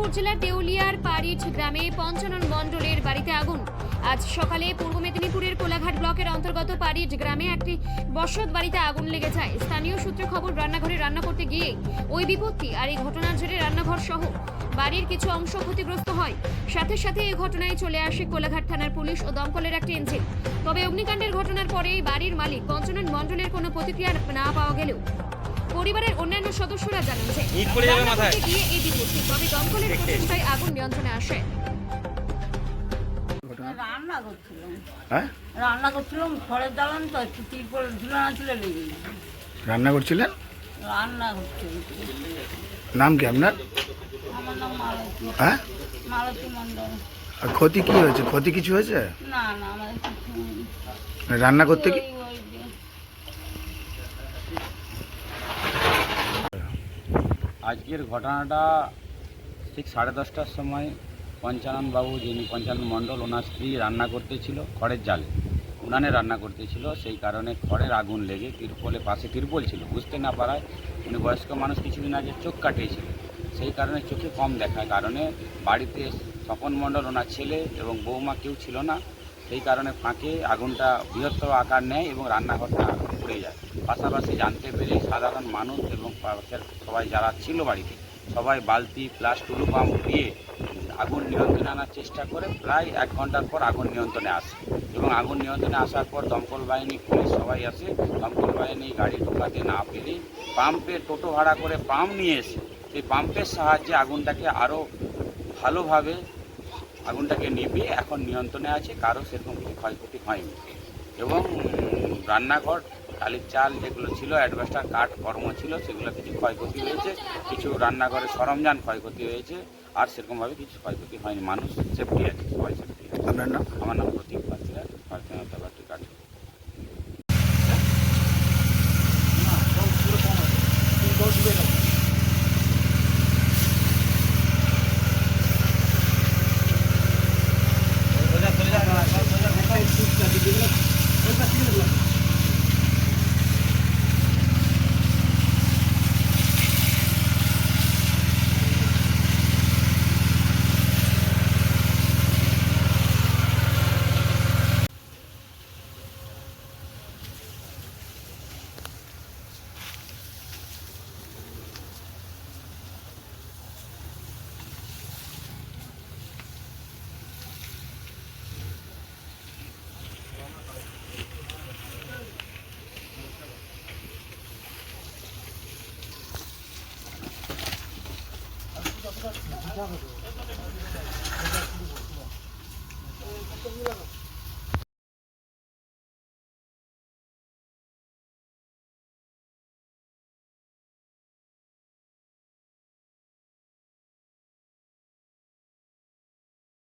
মেদিনীপুর জেলার দেউলিয়ার পাড়িঠ গ্রামে পঞ্চানন মণ্ডলের বাড়িতে আগুন। আজ সকালে পূর্ব মেদিনীপুরের কোলাঘাট ব্লকের অন্তর্গত পাড়িঠ গ্রামে একটি বসত বাড়িতে আগুন লেগে যায়। স্থানীয় সূত্রে খবর, রান্নাঘরে রান্না করতে গিয়ে ওই বিপত্তি। আর এই ঘটনার জেরে রান্নাঘর সহ বাড়ির কিছু অংশ ক্ষতিগ্রস্ত হয়। সাথে সাথে এই ঘটনায় চলে আসে কোলাঘাট থানার পুলিশ ও দমকলের একটি ইঞ্জিন। তবে অগ্নিকাণ্ডের ঘটনার পরেই বাড়ির মালিক পঞ্চানন মণ্ডলের কোনো প্রতিক্রিয়া না পাওয়া গেলেও পরিবারের অন্যান্য সদস্যরা জানান যে রান্না করতে গিয়ে এই বিপত্তি। তবে দমকলের প্রচেষ্টায় আগুন নিয়ন্ত্রণে আসে। রান্না করছিলাম খড়ের জ্বালান তো একটু তিরপল ঝুলানো ছিল লেগে রান্না করছিলেন? রান্না করছিল। নাম কি আপনার? আমার নাম মালতী। হ্যাঁ, মালতী মণ্ডল। আর ক্ষতি কি হয়েছে? ক্ষতি কিছু হয়েছে? না না আমাদের কিছু হয়নি। রান্না করতে কি? ওই যে আজকের ঘটনাটা ঠিক 10:30টার সময় পঞ্চানন বাবু, যিনি পঞ্চানন মণ্ডল, ওনার স্ত্রী রান্না করতেছিল খড়ের জালে, উনানে রান্না করতেছিল। সেই কারণে খড়ের আগুন লেগে তিরপলে, পাশে তিরপল ছিল, বুঝতে না পারায় উনি বয়স্ক মানুষ, কিছুদিন আগে চোখ কাটিয়েছিল। সেই কারণে চোখে কম দেখার কারণে বাড়িতে স্বপন মণ্ডল, ওনার ছেলে এবং বৌমা কেউ ছিল না। সেই কারণে ফাঁকে আগুনটা বৃহত্তর আকার নেয় এবং রান্নাঘরটা পড়ে যায়। পাশাপাশি জানতে পেরে সাধারণ মানুষ এবং পাশের সবাই যারা ছিল বাড়িতে, সবাই বালতি প্লাস টুলু পাম্প দিয়ে আগুন নিয়ন্ত্রণে আনার চেষ্টা করে। প্রায় 1 ঘন্টার পর আগুন নিয়ন্ত্রণে আসে এবং আগুন নিয়ন্ত্রণে আসার পর দমকল বাহিনী, পুলিশ সবাই আসে। দমকল বাহিনী গাড়ি ঢোকাতে না পেরে পাম্পে টোটো ভাড়া করে পাম্প নিয়ে এসে সেই পাম্পের সাহায্যে আগুনটাকে আরও ভালোভাবে আগুনটাকে নিভিয়ে এখন নিয়ন্ত্রণে আছে। কারো সেরকম কিছু ক্ষয়ক্ষতি হয়নি এবং রান্নাঘর, টালির চাল যেগুলো ছিল, অ্যাডভেস্টার কাঠ কর্ম ছিল, সেগুলো কিছু ক্ষয়ক্ষতি হয়েছে। কিছু রান্নাঘরের সরঞ্জাম ক্ষয়ক্ষতি হয়েছে। আর সেরকমভাবে কিছু ক্ষয়ক্ষতি হয়নি। মানুষ সেফটি আছে, সবাই সেফটি আছে। আপনার নাম? আমার নাম প্রতীক পাত্রা, পার্থনাথা বাটি কাঠ। Gracias.